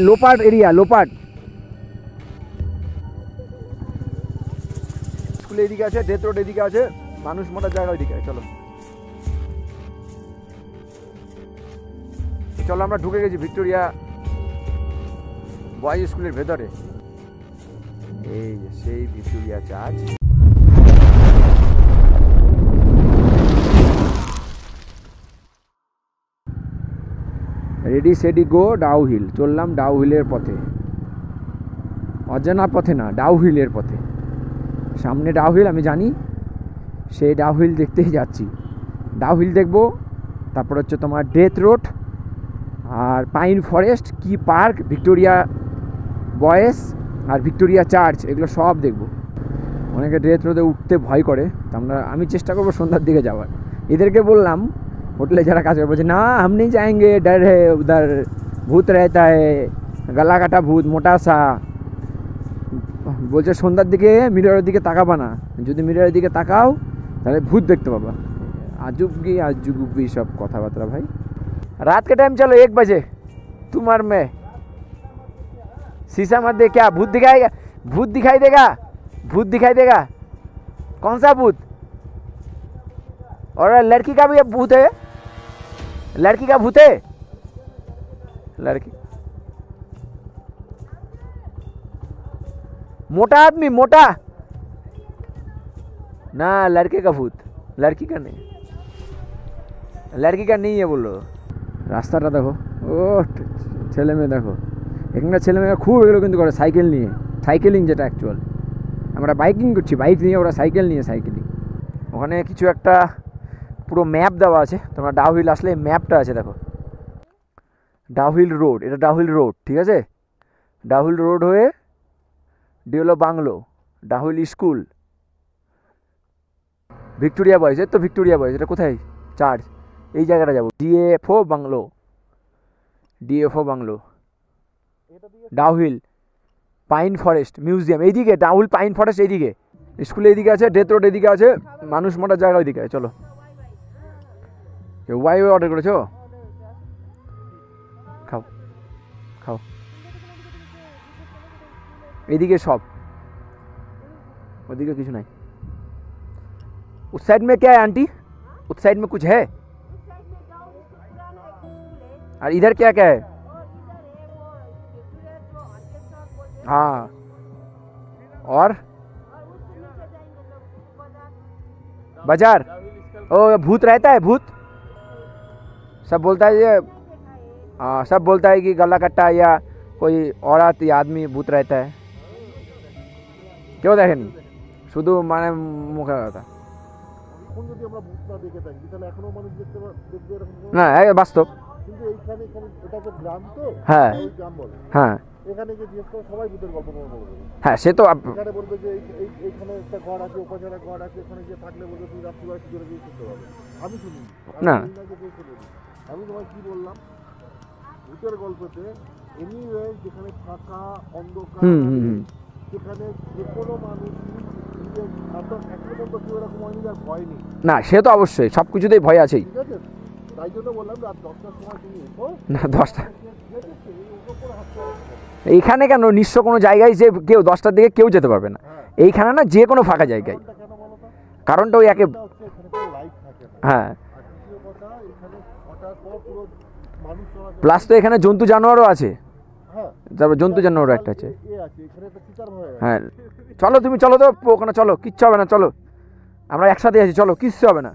লোপাট এরিয়া, লোপাট স্কুল এদিকে আছে, ডেথ রোড এদিকে আছে, মানুষ মোটার জায়গা ওইদিকে। চলো চলো আমরা ঢুকে গেছি ভিক্টোরিয়া বয়েজ স্কুলের ভেতরে। এই যে সেই ভিক্টোরিয়া চার্চ। রেডি সেডি গো ডাউ হিল। চললাম ডাউ হিলের পথে, অজানা পথে না, ডাউ হিলের পথে। সামনে ডাউ হিল আমি জানি, সেই ডাউ হিল দেখতেই যাচ্ছি। ডাউ হিল দেখবো, তারপর হচ্ছে তোমার ডেথ রোড আর পাইন ফরেস্ট, কি পার্ক, ভিক্টোরিয়া বয়েজ আর ভিক্টোরিয়া চার্চ, এগুলো সব দেখবো। অনেকে ডেথ রোডে উঠতে ভয় করে, তো আমি চেষ্টা করবো সন্ধ্যার দিকে যাওয়ার। এদেরকে বললাম, হোটেলে যারা কাজ করে, বলছে না हम नहीं जाएंगे, डर है, उधर भूत रहता है, गला काटा भूत मोटा सा। বলছে সন্ধ্যার দিকে মিররের দিকে তাকাবা না, যদি মিররের দিকে তাকাও তাহলে ভূত দেখতে পাবা। আজুবগি আজুগুবি সব কথাবার্তা ভাই। रात के टाइम चलो 1 बजे, तुम और मैं शीशा मत दे। क्या भूत दिखाएगा? भूत दिखाई देगा, भूत दिखाई देगा। कौन सा भूत? और लड़की का भी भूत है, लड़की का भूत है। लड़की मोटा आदमी, मोटा ना, लड़के का भूत, लड़की का नहीं, लड़की का नहीं है बोलो। রাস্তাটা দেখো, ও ছেলে মেয়ে দেখো, এখানকার ছেলে মেয়েরা খুব এগুলো কিন্তু করে, সাইকেল নিয়ে, সাইকেলিং যেটা অ্যাকচুয়াল। আমরা বাইকিং করছি, বাইক নিয়ে, ওরা সাইকেল নিয়ে সাইকেলিং। ওখানে কিছু একটা পুরো ম্যাপ দেওয়া আছে, তোমরা ডাউ হিল আসলে ম্যাপটা আছে দেখো, ডাউ হিল রোড, এটা ডাউ হিল রোড, ঠিক আছে। ডাউ হিল রোড হয়ে Deolo bungalow, Dow Hill school, Victoria boys. এর তো ভিক্টোরিয়া বয়েজ, এটা কোথায় চার্চ, এই জায়গাটা যাবো। DFO bungalow, DFO bungalow, Dow Hill pine forest museum এইদিকে, ডাউ হিল পাইন ফরেস্ট এইদিকে, স্কুল এইদিকে আছে, ডেথ রোড এদিকে আছে, মানুষ মোটার জায়গা ওইদিকে। চলো, ওয়াই অর্ডার করেছো? খাও খাও, এইদিকে সব, ওদিকে কিছু নাই। उस साइड में क्या है आंटी? उस साइड में कुछ है? और इधर क्या क्या है? हाँ, और बाजार। ओ भूत रहता है, भूत सब बोलता है ये, हाँ सब बोलता है कि गला कट्टा या कोई औरत या आदमी भूत रहता है। क्यों देखे नहीं, शुद्ध माने मुखा था না, বাস্তব। হ্যাঁ হ্যাঁ হ্যাঁ, সে তো না। আমি তোমায় কি বললাম, ভূতের গল্পতে এনিওয়ে যেখানে ফাঁকা অন্ধকার, সেখানে যে কোনো মানুষ না, সে তো অবশ্যই সব কিছুতেই ভয় আছেই। তাই জন্য বললাম রাত 10টার সময় তুমি এসো। না 10টা এইখানে কেন, নিঃস্ব কোনো জায়গায় যে কেউ 10টার দিকে কেউ যেতে পারবে না, এইখানে না, যে কোনো ফাঁকা জায়গায়। কারণটা ওই একে, হ্যাঁ, প্লাস তো এখানে জন্তু জানোয়ারও আছে, তারপর জন্তু জানোয়ারও একটা আছে। হ্যাঁ চলো, তুমি চলো তো ওখানে, চলো, কিচ্ছু হবে না, চলো আমরা একসাথে আছি, চলো কিচ্ছু হবে না।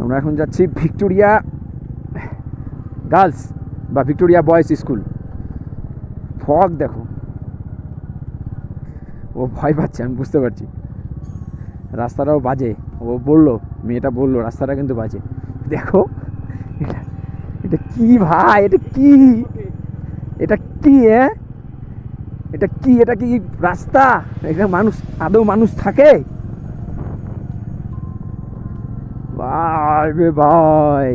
আমরা এখন যাচ্ছি ভিক্টোরিয়া গার্লস বা ভিক্টোরিয়া বয়েজ স্কুল। ফগ দেখো, ও ভয় পাচ্ছে, আমি বুঝতে পারছি। রাস্তাটাও বাজে, ও বললো, মেয়েটা বললো রাস্তাটা কিন্তু বাজে। দেখো এটা কি ভাই, এটা কি, এটা কি, হ্যাঁ এটা কি, এটা কি রাস্তা? এখানে মানুষ, আদৌ মানুষ থাকে? ভাই ভাই,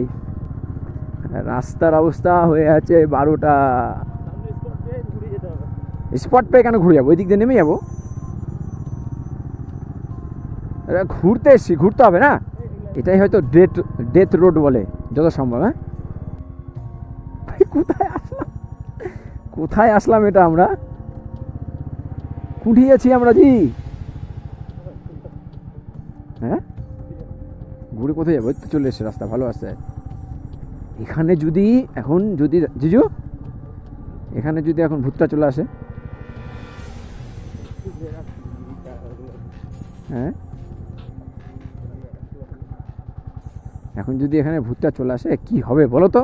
রাস্তার অবস্থা হয়ে আছে 12টা। স্পট পেয়ে কেন ঘুরে যাবো, ওই দিক দিয়ে নেমে যাবো। ঘুরতে এসছি, ঘুরতে হবে না, এটাই হয়তো ডেথ রোড বলে যত সম্ভব। হ্যাঁ ভাই, কোথায় আসলাম? কোথায় আসলাম এটা আমরা? কুঠিয়ে আছি আমরা জি। হ্যাঁ, ঘুরে কোথায় যাবো? তো চলে এসছে, রাস্তা ভালো আসছে। এখানে যদি এখন যদি জিজু এখানে যদি এখন ভূতটা চলে আসে, হ্যাঁ এখন যদি এখানে ভূতটা চলে আসে কি হবে বলো তো?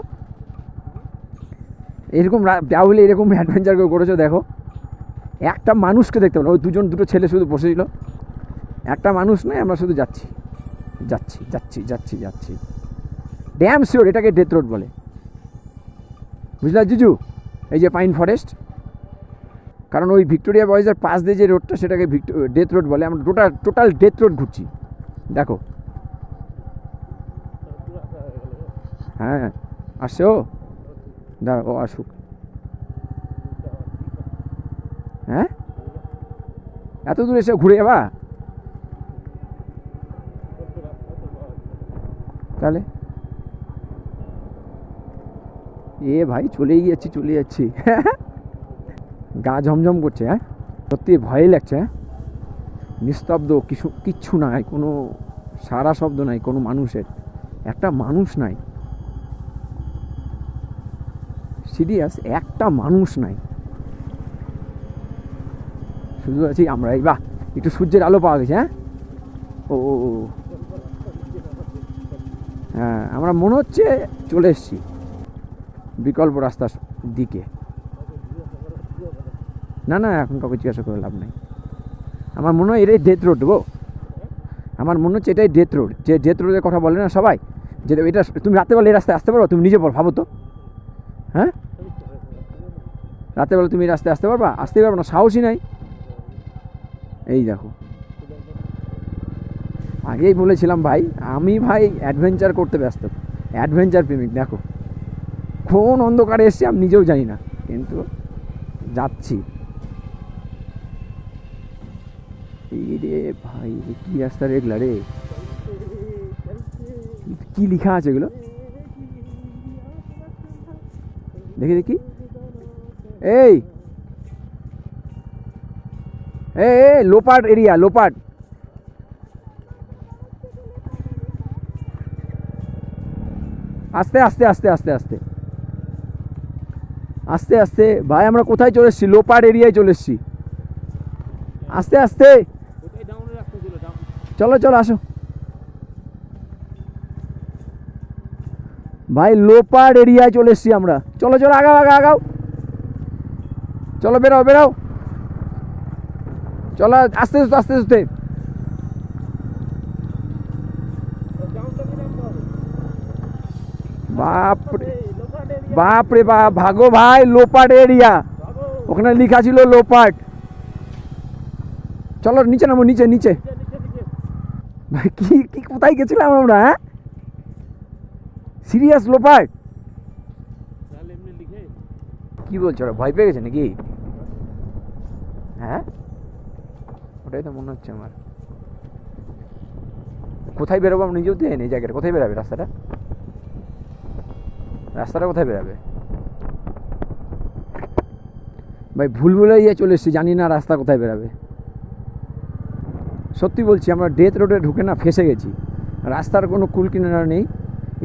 এরকম ডাউলে এরকম অ্যাডভেঞ্চার করেছো দেখো, একটা মানুষকে দেখতে পেলাম, ওই দুটো ছেলে শুধু বসেছিল, একটা মানুষ নয়, আমরা শুধু যাচ্ছি যাচ্ছি যাচ্ছি যাচ্ছি যাচ্ছি। ড্যাম শিওর এটাকে ডেথ রোড বলে, বুঝলা জিজু? এই যে পাইন ফরেস্ট, কারণ ওই ভিক্টোরিয়া বয়েজের পাশ দিয়ে যে রোডটা সেটাকে ডেথ রোড বলে। আমরা টোটাল ডেথ রোড ঘুরছি দেখো। হ্যাঁ আসছে ও, দাঁড়া ও আসুক। হ্যাঁ এত দূর এসে ঘুরে যাবা তাহলে? এ ভাই চলেই যাচ্ছি গা ঝমঝম করছে। হ্যাঁ সত্যি ভয়ই লাগছে। হ্যাঁ নিস্তব্ধ, কিচ্ছু নাই, কোনো সারা শব্দ নাই, কোনো মানুষের, একটা মানুষ নাই, সিরিয়াস একটা মানুষ নাই, শুধু আছি আমরাই। বাহ, একটু সূর্যের আলো পাওয়া গেছে। হ্যাঁ ও হ্যাঁ, আমরা মনে হচ্ছে চলে এসেছি বিকল্প রাস্তার দিকে। না না, এখন কাউকে জিজ্ঞাসা করে লাভ নেই। আমার মনে হয় এটাই ডেথ রোড গো, আমার মনে হচ্ছে এটাই ডেথ রোড। যে ডেথ রোডের কথা বলে না সবাই, যে এটা তুমি রাত্রেবেলা এই রাস্তায় আসতে পারো? তুমি নিজে ভাবো তো। হ্যাঁ রাত্রেবেলা তুমি এই রাস্তায় আসতে পারবা? আসতেই পারবো না, সাহসই নাই। এই দেখো, আগেই বলেছিলাম ভাই, আমি ভাই অ্যাডভেঞ্চার করতে ব্যস্ত, অ্যাডভেঞ্চার প্রেমিক। দেখো কোন অন্ধকারে এসছি আমি নিজেও জানি না, কিন্তু যাচ্ছি। এই রে ভাই, কি রাস্তা রেগলা রে, কি লেখা আছে এগুলো? দেখি দেখি। এই লোপাট এরিয়া, লোপাট। আস্তে আস্তে আস্তে আস্তে আস্তে আস্তে আস্তে ভাই, আমরা কোথায় চলে এসেছি? লোপাট এরিয়ায় চলে এসেছি। আস্তে আস্তে চলো চলো আসো ভাই, লোপাট এরিয়ায় চলে এসেছি আমরা। চলো চলো আগাও আগাও আগাও, চলো বেরাও বেরাও, চলো আস্তে আস্তে আস্তে আস্তে। বাপরে বাপরে বাপ, ভাগো ভাই, লোপাট এরিয়া, ওখানে লেখা ছিল লোপাট। চলো নিচে নামো, নিচে নিচে। ভাই কি কি কোথায় গেছিলাম আমরা? হ্যাঁ সিরিয়াস লোপাট? কি বলছো, ওরা ভয় পেয়ে গেছে নাকি? হ্যাঁ ওটাই তো মনে হচ্ছে আমার। কোথায় বেরোবো আমি নিজেও দেন, এই জায়গাটা কোথায় বেরোবে? রাস্তাটা কোথায় বেরোবে ভাই? ভুল ভুলাইয়া চলে এসেছি, জানি না রাস্তা কোথায় বেরোবে। সত্যি বলছি, আমরা ডেথ রোডে ঢুকে না ফেসে গেছি, রাস্তার কোনো কুল কিনারা নেই,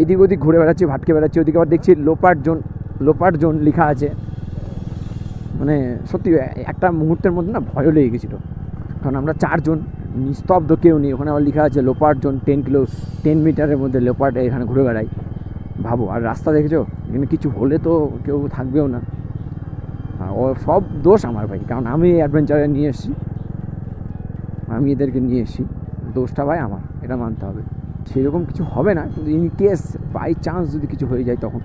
এদিক ওদিক ঘুরে বেড়াচ্ছি, ভাটকে বেড়াচ্ছি। ওদিকে আবার দেখছি লোপাট জোন লেখা আছে। মানে সত্যি একটা মুহূর্তের মধ্যে না ভয় লেগে গেছিলো, কারণ আমরা 4 জন, নিস্তব্ধ, কেউ নেই। ওখানে আবার লেখা আছে লোপাট জোন, 10 মিটারের মধ্যে লোপাট এখানে ঘুরে বেড়াই। ভাবো, আর রাস্তা দেখেছো, এখানে কিছু হলে তো কেউ থাকবেও না। ও সব দোষ আমার ভাই, কারণ আমি অ্যাডভেঞ্চারে নিয়ে এসেছি, আমি এদেরকে নিয়ে এসেছি, দোষটা ভাই আমার, এটা মানতে হবে। সেরকম কিছু হবে না, কিন্তু ইন কেস বাই চান্স যদি কিছু হয়ে যায় তখন,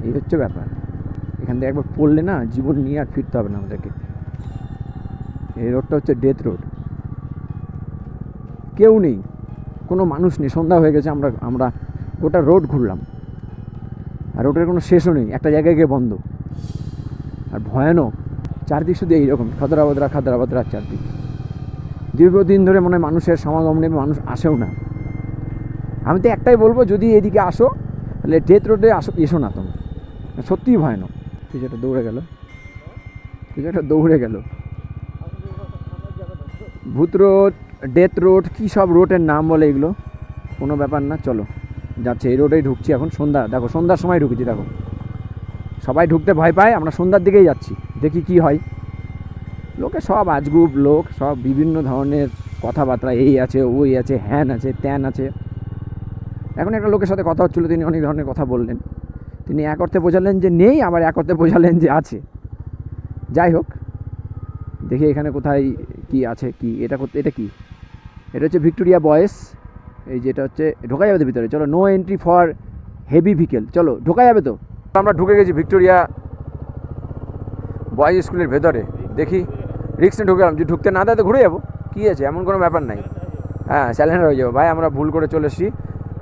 এই হচ্ছে ব্যাপার। এখান থেকে একবার পড়লে না জীবন নিয়ে আর ফিরতে হবে না আমাদেরকে। এই রোডটা হচ্ছে ডেথ রোড, কেউ নেই, কোনো মানুষ নেই। সন্ধ্যা হয়ে গেছে, আমরা গোটা রোড ঘুরলাম, আর রোডের কোনো শেষও নেই, একটা জায়গায় গিয়ে বন্ধ। আর ভয়ানক চারদিক, শুধু এইরকম খাদরা চারদিক। দীর্ঘদিন ধরে মনে হয় মানুষের সমাগম নেই, মানুষ আসেও না। আমি তো একটাই বলবো, যদি এদিকে আসো তাহলে ডেথ রোডে এসো না, তুমি সত্যিই ভয়ানক। যেটা দৌড়ে গেল কিছু একটা দৌড়ে গেল। ভূত রোড, ডেথ রোড, কী সব রোডের নাম বলে এগুলো, কোনো ব্যাপার না। চলো যাচ্ছে, এই রোডেই ঢুকছি এখন। সন্ধ্যা, দেখো সন্ধ্যার সময় ঢুকেছি, দেখো সবাই ঢুকতে ভয় পায়, আমরা সন্ধ্যার দিকেই যাচ্ছি, দেখি কি হয়। লোকে সব আজগুব লোক, সব বিভিন্ন ধরনের কথাবার্তা, এই আছে ওই আছে, হ্যান আছে ত্যান আছে। এখন একটা লোকের সাথে কথা হচ্ছিলো, তিনি অনেক ধরনের কথা বললেন। তিনি এক অর্থে বোঝালেন যে নেই, আবার এক অর্থে বোঝালেন যে আছে। যাই হোক, দেখি এখানে কোথায় কি আছে। কি এটা করতে, এটা কি, এটা হচ্ছে ভিক্টোরিয়া বয়েজ। এই যেটা হচ্ছে ঢোকা যাবে তো ভিতরে, চলো। No entry for heavy vehicle, চলো ঢোকা যাবে তো। আমরা ঢুকে গেছি ভিক্টোরিয়া বয়েজ স্কুলের ভেতরে। দেখি রিক্সে ঢুকে গেলাম, যে ঢুকতে না দেয় তো ঘুরে যাবো, কী আছে, এমন কোনো ব্যাপার নাই। হ্যাঁ স্যালেন্ডার হয়ে যাবো। ভাই আমরা ভুল করে চলে এসেছি,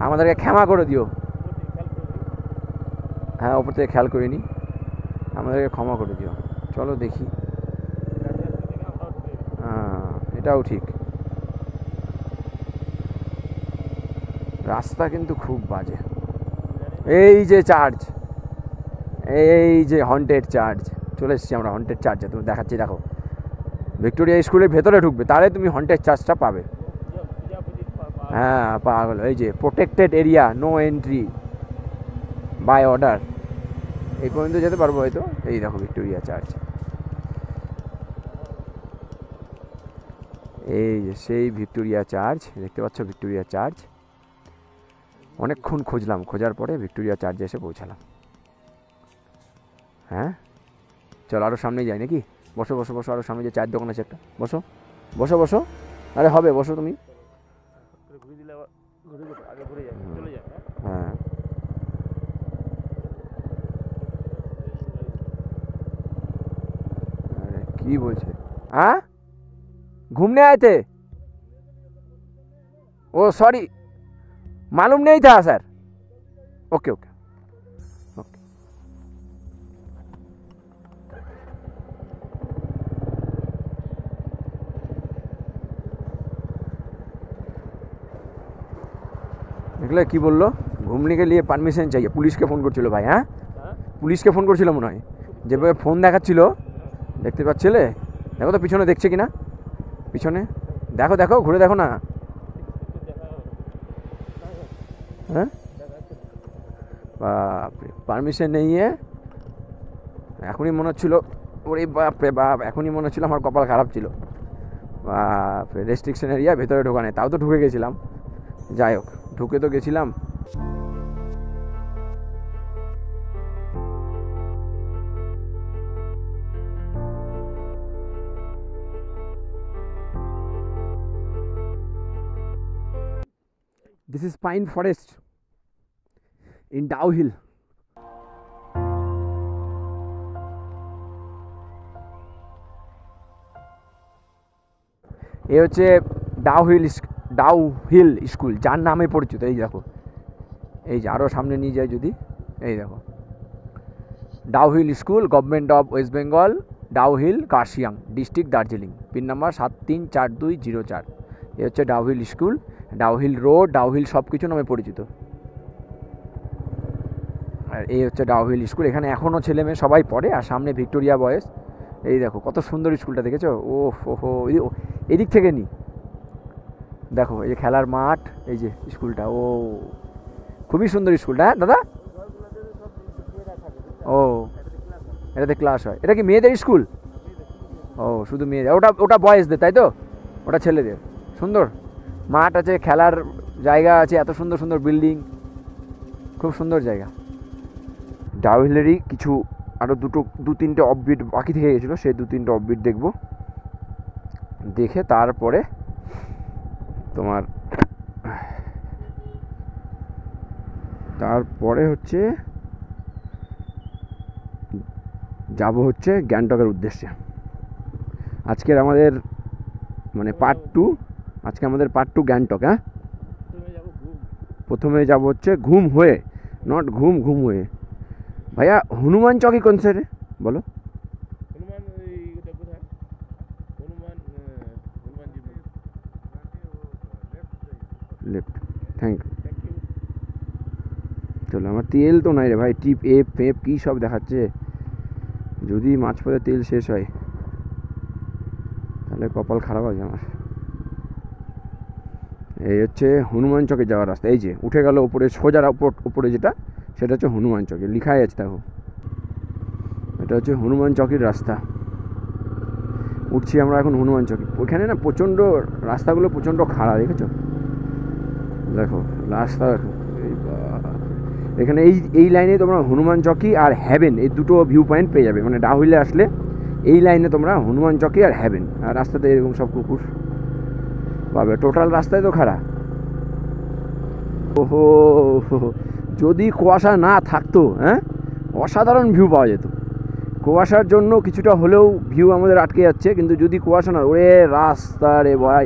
আমাদেরকে ক্ষমা করে দিও। হ্যাঁ ওপর থেকে খেয়াল করিনি, আমাদেরকে ক্ষমা করে দিও। চলো দেখি। হ্যাঁ এটাও ঠিক, রাস্তা কিন্তু খুব বাজে। এই যে চার্চ, এই যে হন্টেড চার্চ, চলে এসেছি আমরা হন্টেড চার্চে। তুমি দেখাচ্ছি, দেখো ভিক্টোরিয়া স্কুলের ভেতরে ঢুকবে, তাহলে তুমি হন্টেড চার্চটা পাবে। হ্যাঁ পাগল, এই যে protected area, no entry by order, এই পর্যন্ত যেতে পারবো হয়তো। এই দেখো ভিক্টোরিয়া চার্চ, এই যে সেই ভিক্টোরিয়া চার্চ, দেখতে পাচ্ছ ভিক্টোরিয়া চার্চ। অনেকক্ষণ খুঁজলাম, খোঁজার পরে ভিক্টোরিয়া চার্চে এসে পৌঁছালাম। হ্যাঁ চলো আরও সামনে যাই নাকি। বসো বসো বসো, আরও সামনে যে চায়ের দোকান আছে একটা, বসো বসো বসো। আরে হবে, বসো তুমি। হ্যাঁ अरे কি বলছে, হ্যাঁ घूमने आए थे? ओ सॉरी मालूम नहीं था सर। Okay okay okay. দেখলে কি বললো, ঘুমনে के लिए পারমিশন चाहिए। পুলিশকে ফোন করছিল ভাই। হ্যাঁ পুলিশকে ফোন করছিল মনে হয়, যেভাবে ফোন দেখাচ্ছিল, দেখতে পাচ্ছিলে? দেখো তো পিছনে দেখছে কিনা, পিছনে দেখো, দেখো ঘুরে দেখো না। হ্যাঁ বাপরে, পারমিশন নেই। এখনই মনে হচ্ছিলো, ওরে বাপরে বাপ, এখনই মনে হচ্ছিলো আমার কপাল খারাপ ছিল। বাপরে, রেস্ট্রিকশন এরিয়া, ভেতরে ঢোকা নেই, তাও তো ঢুকে গেছিলাম। যাই হোক, ঢুকে তো গেছিলাম। This is pine forest in Dow Hill. এ হচ্ছে ডাউ হিল স্কুল, যার নামে পরিচিত। এই দেখো, এই যে আরও সামনে নিয়ে যায় যদি, এই দেখো Dow Hill school, government of West Bengal, Dow Hill, Kurseong district, Darjeeling, pin number 734204। এ হচ্ছে Dow Hill school, Dow Hill road, Dow Hill সব কিছু নামে পরিচিত। আর এই হচ্ছে ডাউ হিল স্কুল, এখানে এখনও ছেলে মেয়ে সবাই পড়ে। আর সামনে ভিক্টোরিয়া বয়েজ। এই দেখো কত সুন্দর স্কুলটা, দেখেছো? ও হো, এদিক থেকে নি দেখো, এই যে খেলার মাঠ, এই যে স্কুলটা, ও খুবই সুন্দর স্কুলটা। হ্যাঁ দাদা, ও এটাতে ক্লাস হয়। এটা কি মেয়েদের স্কুল? ও শুধু মেয়েদের, ওটা বয়েজদের তাই তো? ওটা ছেলেদের। সুন্দর মাঠ আছে, খেলার জায়গা আছে, এত সুন্দর সুন্দর বিল্ডিং, খুব সুন্দর জায়গা। ডাউ হিলেরই কিছু আরও দু তিনটে অফবিট বাকি থেকে গেছিলো, সেই 2-3টে অফবিট দেখবো, দেখে তারপরে হচ্ছে যাব হচ্ছে গ্যাংটকের উদ্দেশ্যে। আজকের আমাদের মানে পার্ট 2, আজকে আমাদের পার্ট 2 গ্যাংটক। হ্যাঁ প্রথমে যাব হচ্ছে ঘুম হয়ে, নট ঘুম হয়ে। ভাইয়া হনুমান চৌকি কোন সাইডে বলো? Left, thank you. চলো, আমার তেল তো নাই রে ভাই, টিপ এপ ফেপ কী সব দেখাচ্ছে, যদি মাঝপথে তেল শেষ হয়। তাহলে কপাল খারাপ আছে আমার। এই হচ্ছে হনুমান চকে যাওয়ার রাস্তা। এই যে উঠে গেল উপরে, সোজা উপরে যেটা, সেটা হচ্ছে হনুমান চকে, লেখাই আছে দেখো। এটা হচ্ছে হনুমান চকের রাস্তা। উঠছি আমরা এখন হনুমান চকে। ওইখানে না প্রচণ্ড রাস্তাগুলো প্রচণ্ড খাড়া, দেখেছো? দেখো রাস্তা দেখো। এখানে এই লাইনে তোমরা হনুমান চকি আর হ্যাভেন এই দুটো ভিউ পয়েন্ট পেয়ে যাবে। মানে ডাহুইলে আসলে এই লাইনে তোমরা হনুমান চকি আর হ্যাভেন, আর রাস্তাতে এরকম সব কুকুর পাবে। টোটাল রাস্তায় তো খাড়া। ওহো, যদি কুয়াশা না থাকতো, হ্যাঁ, অসাধারণ ভিউ পাওয়া যেত। কুয়াশার জন্য কিছুটা হলেও ভিউ আমাদের আটকে যাচ্ছে, কিন্তু যদি কুয়াশা না, ওরে রাস্তা রে ভাই,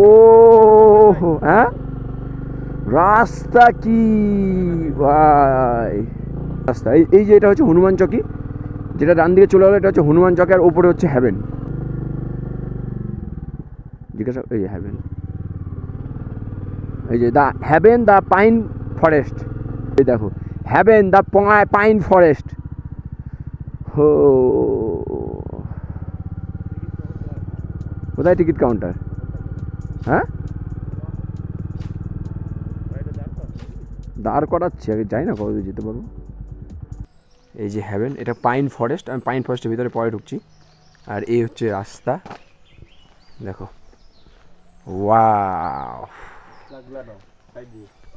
ও হ্যাঁ রাস্তা কি ভাই, রাস্তা। এই যে এটা হচ্ছে হনুমান চকি, যেটা ডান দিকে চলে গেলো এটা হচ্ছে হনুমান চকি, আর ওপরে হচ্ছে হ্যাভেন। জিজ্ঞাসা, এই হ্যাভেন, এই যে the haven the pine forest. এই দেখো হ্যাভেন দ্য পাইন ফরেস্ট। হো, কোথায় টিকিট কাউন্টার? হ্যাঁ, দাঁড় করাচ্ছি, আগে যাই না, কত যেতে পারবো। এই যে হ্যাভেন, এটা পাইন ফরেস্ট। আমি পাইন ফরেস্টের ভিতরে পরে ঢুকছি। আর এই হচ্ছে রাস্তা, দেখো। ওয়াও,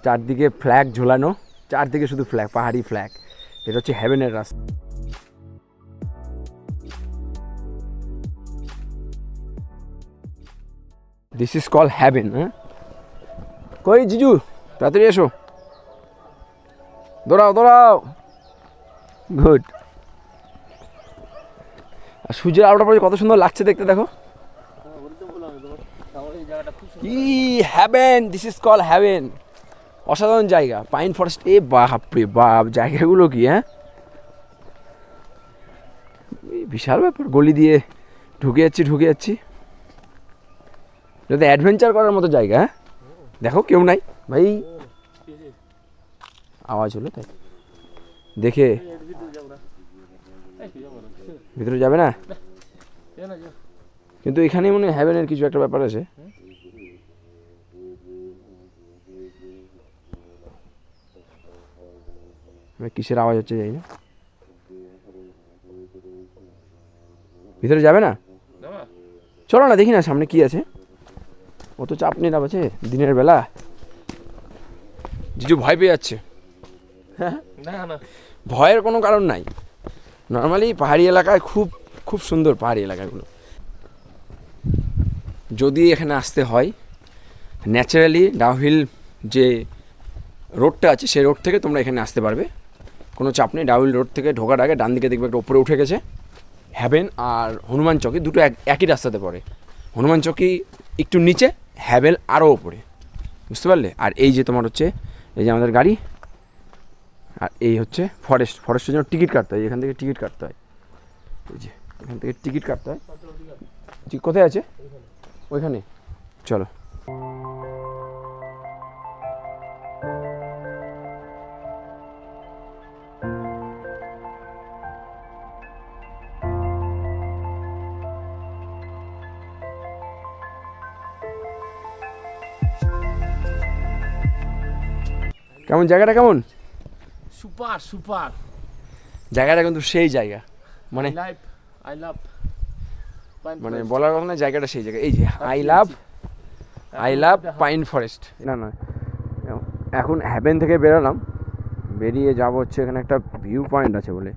চারদিকে ফ্ল্যাগ ঝোলানো, চারদিকে শুধু ফ্ল্যাগ, পাহাড়ি ফ্ল্যাগ। এটা হচ্ছে হ্যাভেনের রাস্তা। This is call heaven. হ্যাঁ, কই জিজু, তাড়াতাড়ি এসো, দৌড়াও দৌড়াও। গুড। আর সূর্যের আলোটা পড়ে কত সুন্দর লাগছে দেখতে, দেখো। ই haven, this is call haven. অসাধারণ জায়গা, পাইন ফরেস্ট। এ বাপ রে বাপ, জায়গাগুলো কি! হ্যাঁ, বিশাল ব্যাপার। গলি দিয়ে ঢুকে যাচ্ছি। যাতে অ্যাডভেঞ্চার করার মতো জায়গা। হ্যাঁ, দেখো কেউ নাই ভাই, আওয়াজ হলো তাই দেখে। ভিতরে যাবে না, কিন্তু এখানে মনে হয় হ্যাভেনের কিছু একটা ব্যাপার আছে। কিসের আওয়াজ হচ্ছে জানি না। ভিতরে যাবে না, চলো না দেখি না সামনে কি আছে। অত চাপ নেই, না আছে দিনের বেলা। জিজু ভয় পেয়ে যাচ্ছে। হ্যাঁ, না, ভয়ের কোনো কারণ নাই। নর্মালি পাহাড়ি এলাকায় খুব খুব সুন্দর পাহাড়ি এলাকাগুলো। যদি এখানে আসতে হয়, ন্যাচারালি ডাউহিল যে রোডটা আছে সেই রোড থেকে তোমরা এখানে আসতে পারবে, কোনো চাপ নেই। ডাউহিল রোড থেকে ঢোকার আগে ডান দিকে দেখবে একটা উপরে উঠে গেছে হ্যাভেন, আর হনুমান চকি দুটো একই রাস্তাতে পড়ে। হনুমান চকি একটু নিচে, হ্যাভেন আরও ওপরে, বুঝতে পারলে? আর এই যে তোমার হচ্ছে এই যে আমাদের গাড়ি, আর এই হচ্ছে ফরেস্টের জন্য টিকিট কাটতে হয়। এখান থেকে টিকিট কাটতে হয়, এই যে এখান থেকে টিকিট কাটতে হয়। কোথায় আছে? ওইখানে, চলো। কেমন জায়গাটা, কেমন? সুপার সুপার জায়গাটা কিন্তু সেই জায়গা, মানে আই লাভ মানে বলার কথা না, জায়গাটা সেই জায়গা। এই যে আই লাভ পাইন ফরেস্ট। না না, এখন হ্যাভেন থেকে বেরোলাম, বেরিয়ে যাবো হচ্ছে এখানে একটা ভিউ পয়েंट আছে বলে।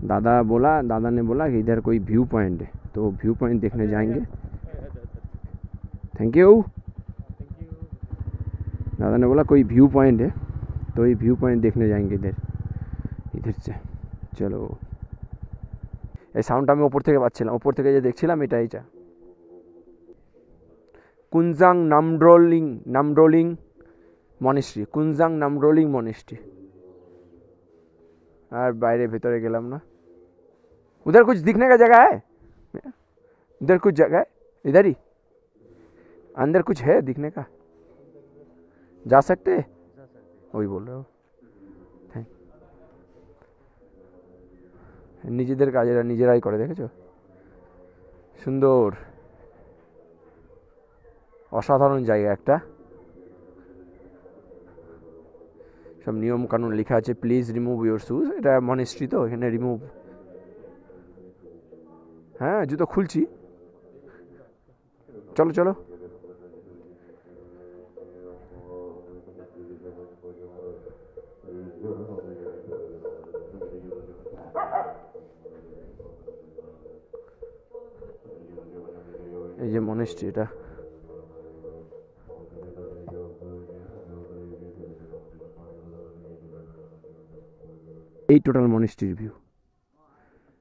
दादा ने बोला कि इधर कोई व्यू पॉइंट है, तो व्यू पॉइंट देखने जाएंगे। Thank you. दादा ने बोला कोई व्यू पॉइंट है, तो ये व्यू पॉइंट देखने जाएंगे इधर से। चलो, এই সাউন্ডটা আমি ওপর থেকে পাচ্ছিলাম, ওপর থেকে যে দেখছিলাম এটা এইটা। কুনজাং নামড্রোলিং মনেস্ট্রি, কুনজাং নামড্রোলিং মনেস্ট্রি। আর বাইরে ভেতরে গেলাম না। उधर कुछ दिखने का जगह है? इधर कुछ जगह है, इधर ही अंदर कुछ है दिखने का? जा सकते हैं? वही बोल रहा हूँ। নিজেদের কাজেরা নিজেরাই করে, দেখেছো? সুন্দর অসাধারণ জায়গা একটা। সব নিয়ম কানুন লেখা আছে, প্লিজ রিমুভ ইউর শুজ। এটা মনেস্ট্রি তো, এখানে রিমুভ। হ্যাঁ জুতো খুলছি, চলো চলো। এই যে মনেস্ট্রি, এটা এই টোটাল মনেস্ট্রির ভিউ।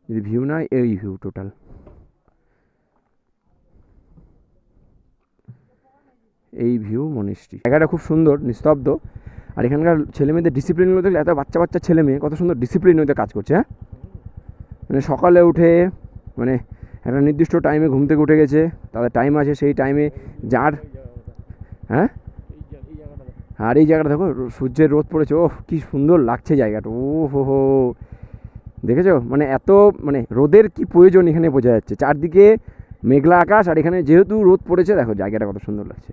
যদি ভিউ না, এই ভিউ টোটাল। এই ভিউ মনেস্ট্রি। জায়গাটা খুব সুন্দর, নিস্তব্ধ। আর এখানকার ছেলেমেয়েদের ডিসিপ্লিনগুলো দেখলে, এত বাচ্চা বাচ্চা ছেলে মেয়ে কত সুন্দর ডিসিপ্লিন হতে কাজ করছে। হ্যাঁ, মানে সকালে উঠে মানে একটা নির্দিষ্ট টাইমে ঘুম থেকে উঠে গেছে, তাদের টাইম আছে, সেই টাইমে যার। হ্যাঁ, আর এই জায়গাটা দেখো, সূর্যের রোদ পড়েছে, ওহ কি সুন্দর লাগছে জায়গাটা। ও হো, দেখেছো? মানে এত মানে রোদের কি প্রয়োজন এখানে বোঝা যাচ্ছে। চারদিকে মেঘলা আকাশ, আর এখানে যেহেতু রোদ পড়েছে, দেখো জায়গাটা কত সুন্দর লাগছে।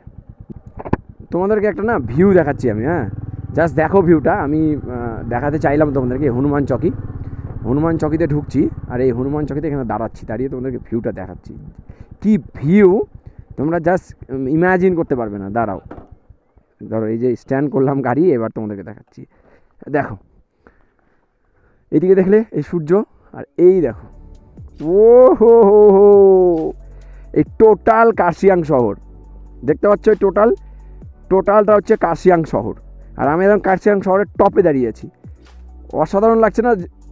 তোমাদেরকে একটা না ভিউ দেখাচ্ছি আমি। হ্যাঁ, জাস্ট দেখো ভিউটা। আমি দেখাতে চাইলাম তোমাদেরকে হনুমান চকি। হনুমান চকিতে ঢুকছি, আর এই হনুমান চকিতে এখানে দাঁড়িয়ে তোমাদেরকে ভিউটা দেখাচ্ছি। কি ভিউ তোমরা জাস্ট ইমাজিন করতে পারবে না। দাঁড়াও, ধরো এই যে স্ট্যান্ড করলাম গাড়ি, এবার তোমাদেরকে দেখাচ্ছি। দেখো এইদিকে দেখলে এই সূর্য, আর এই দেখো ও হো হো হো, এই টোটাল কার্শিয়াং শহর দেখতে পাচ্ছ। এই টোটালটা হচ্ছে কার্শিয়াং শহর, আর আমি একদম কার্শিয়াং শহরের টপে দাঁড়িয়ে আছি। অসাধারণ লাগছে না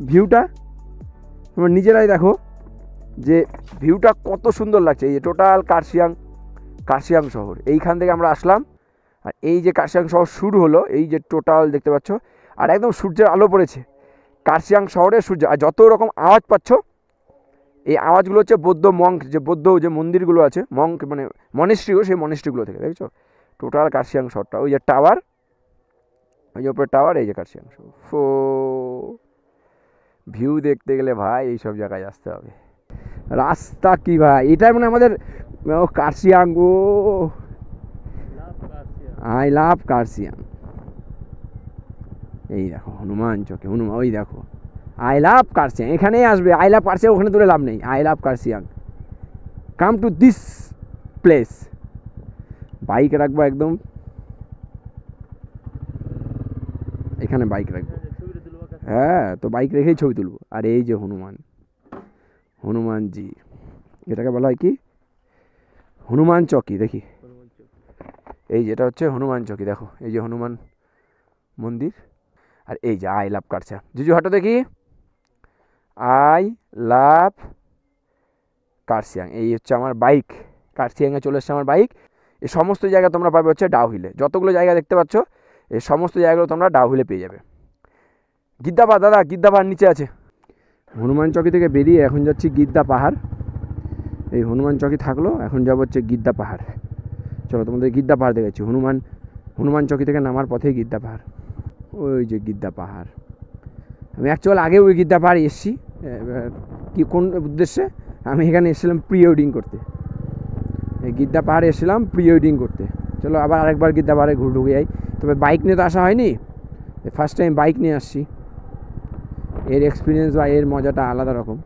ভিউটা? তোমরা নিজেরাই দেখো যে ভিউটা কত সুন্দর লাগছে। এই যে টোটাল কার্শিয়াং শহর, এইখান থেকে আমরা আসলাম, আর এই যে কার্শিয়াং শহর শুরু হলো, এই যে টোটাল দেখতে পাচ্ছ, আর একদম সূর্যের আলো পড়েছে কার্শিয়াং শহরে। সূর্য, আর যত রকম আওয়াজ পাচ্ছ, এই আওয়াজগুলো হচ্ছে বৌদ্ধ মঙ্ক, যে বৌদ্ধ যে মন্দিরগুলো আছে, মঙ্ক মানে মনেস্ট্রিও, সেই মনেস্ট্রিগুলো থেকে। দেখছো টোটাল কার্শিয়াং শহরটা। ওই যে টাওয়ার, ওই যে উপরে টাওয়ার, এই যে কার্শিয়াং শহর। ফো, ভিউ দেখতে গেলে ভাই এইসব জায়গায় আসতে হবে। রাস্তা কি ভাই, এটাই মানে আমাদের কার্শিয়াং। ও আই লাভ কার্শিয়াং। এই দেখো হনুমান চকে, ওই দেখো আই লাভ কার্শিয়াং। এখানেই আসবে, আই লাভ কার্শিয়াং ওখানে দূরে লাভ নেই। I love Kurseong, come to this place. Bike রাখবো একদম এখানে, বাইক রাখবো। হ্যাঁ, তো বাইক রেখেই ছবি তুলবো। আর এই যে হনুমানজি, এটাকে বলা হয় কি, হনুমান চকি। দেখি, এই যেটা হচ্ছে হনুমান চকি। দেখো এই যে হনুমান মন্দির, আর এই যে আই লাভ কার্শিয়াং। জিজু হাঁটো দেখি, আই লাভ কার্শিয়াং। এই হচ্ছে আমার বাইক, কার্শিয়াংয়ে চলে এসছে আমার বাইক। এই সমস্ত জায়গা তোমরা পাবে হচ্ছে ডাউহিলে। যতগুলো জায়গা দেখতে পাচ্ছ, এই সমস্ত জায়গাগুলো তোমরা ডাউহিলে পেয়ে যাবে। গিদ্দা পাহাড়, দাদা গিদ্দা পাহাড় নিচে আছে। হনুমান চকি থেকে বেরিয়ে এখন যাচ্ছি গিদ্দা পাহাড়। এই হনুমান চকি থাকলো, এখন যাবো হচ্ছে গিদ্দা পাহাড়। চলো তোমাদের গিদ্দা পাহাড় দেখাচ্ছি। হনুমান চকি থেকে নামার পথেই গিদ্দা পাহাড়। ওই যে গিদ্দা পাহাড়। আমি অ্যাকচুয়াল আগে ওই গিদ্দা পাহাড় এসেছি। কি কোন উদ্দেশ্যে? আমি এখানে এসেছিলাম প্রি ওয়েডিং করতে। এই গিদ্দা পাহাড়ে এসেছিলাম প্রি ওয়েডিং করতে। চলো আবার আরেকবার গিদ্দা পাহাড়ে ঢুকে যাই। তবে বাইক নিয়ে তো আসা হয়নি, ফার্স্ট টাইম বাইক নিয়ে আসছি। এর এক্সপিরিয়েন্স বা এর মজাটা আলাদা রকম।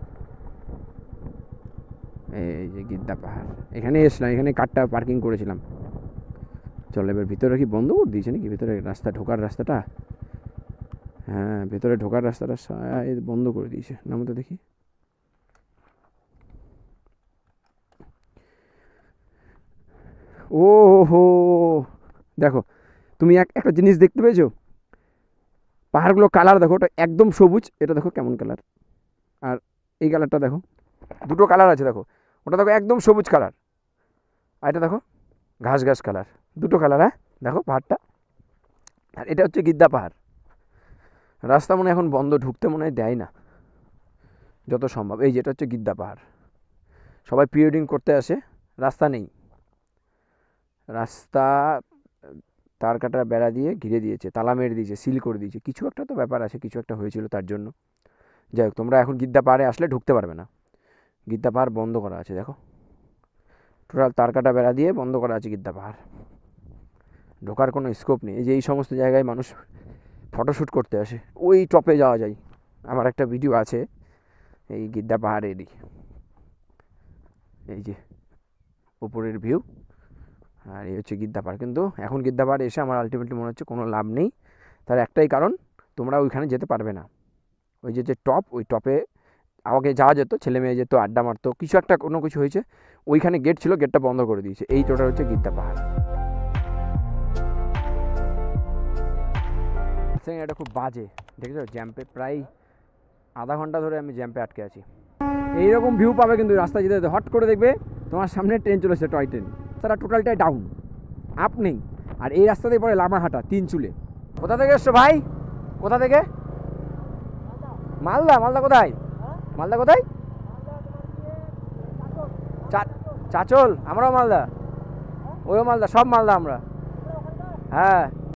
এই যে গিদ্দা পাহাড়, এখানে এসেছিলাম, এখানে কারটা পার্কিং করেছিলাম। চলো এবার ভিতরে কি বন্ধ করে দিয়েছে নাকি? ভিতরে রাস্তা ঢোকার রাস্তাটা, হ্যাঁ ভেতরে ঢোকার রাস্তাটা বন্ধ করে দিয়েছে। নাম তো দেখি, ও হো দেখো তুমি একটা জিনিস দেখতে পেয়েছো? পাহাড়গুলো কালার দেখো, ওটা একদম সবুজ, এটা দেখো কেমন কালার, আর এই কালারটা দেখো, দুটো কালার আছে দেখো। ওটা দেখো একদম সবুজ কালার, আর এটা দেখো ঘাস ঘাস কালার, দুটো কালার। হ্যাঁ দেখো পাহাড়টা, আর এটা হচ্ছে গিদ্দা পাহাড়। রাস্তা মনে এখন বন্ধ, ঢুকতে মনে হয় দেয় না যত সম্ভব। এই যেটা হচ্ছে গিদ্দা পাহাড়, সবাই প্রি ওয়েডিং করতে আসে। রাস্তা নেই, রাস্তা তার কাটার বেড়া দিয়ে ঘিরে দিয়েছে, তালা মেরে দিয়েছে, সিল করে দিয়েছে। কিছু একটা তো ব্যাপার আছে, কিছু একটা হয়েছিল তার জন্য। যাই হোক, তোমরা এখন গিদ্দা পাহাড়ে আসলে ঢুকতে পারবে না, গিদ্দা পাহাড় বন্ধ করা আছে। দেখো টোটাল তারকাটা বেড়া দিয়ে বন্ধ করা আছে গিদ্দা পাহাড়, ঢোকার কোনো স্কোপ নেই। এই যে এই সমস্ত জায়গায় মানুষ ফটোশ্যুট করতে আসে, ওই টপে যাওয়া যায়। আমার একটা ভিডিও আছে এই গিদ্দা পাহাড়েরই, এই যে উপরের ভিউ, আর এই হচ্ছে গিদ্দা পাহাড়। কিন্তু এখন গিদ্দা পাহাড়ে এসে আমার আলটিমেটলি মনে হচ্ছে কোনো লাভ নেই। তার একটাই কারণ, তোমরা ওইখানে যেতে পারবে না। ওই যে টপ, ওই টপে আমাকে যাওয়া যেত, ছেলে মেয়ে যেত, আড্ডা মারতো, কিছু একটা কোনো কিছু হয়েছে, ওইখানে গেট ছিল, গেটটা বন্ধ করে দিয়েছে। এই টোটাল হচ্ছে গিদ্দা পাহাড়। এটা খুব বাজে, দেখেছো জ্যাম্পে প্রায় আধা ঘন্টা ধরে আমি জ্যাম্পে আটকে আছি। এইরকম ভিউ পাবে কিন্তু রাস্তায় যেতে যেতে, হট করে দেখবে তোমার সামনে ট্রেন চলে এসেছে, টয় ট্রেন, তারা টোটালটাই ডাউন, আপ নেই। আর এই রাস্তাতেই পরে লামাহাটা, 3 চুলে। কোথা থেকে এসছো ভাই? কোথা থেকে? মালদা। মালদা কোথায়? মালদা কোথায়? চাচল। আমরাও মালদা, ওইও মালদা, সব মালদা আমরা। হ্যাঁ।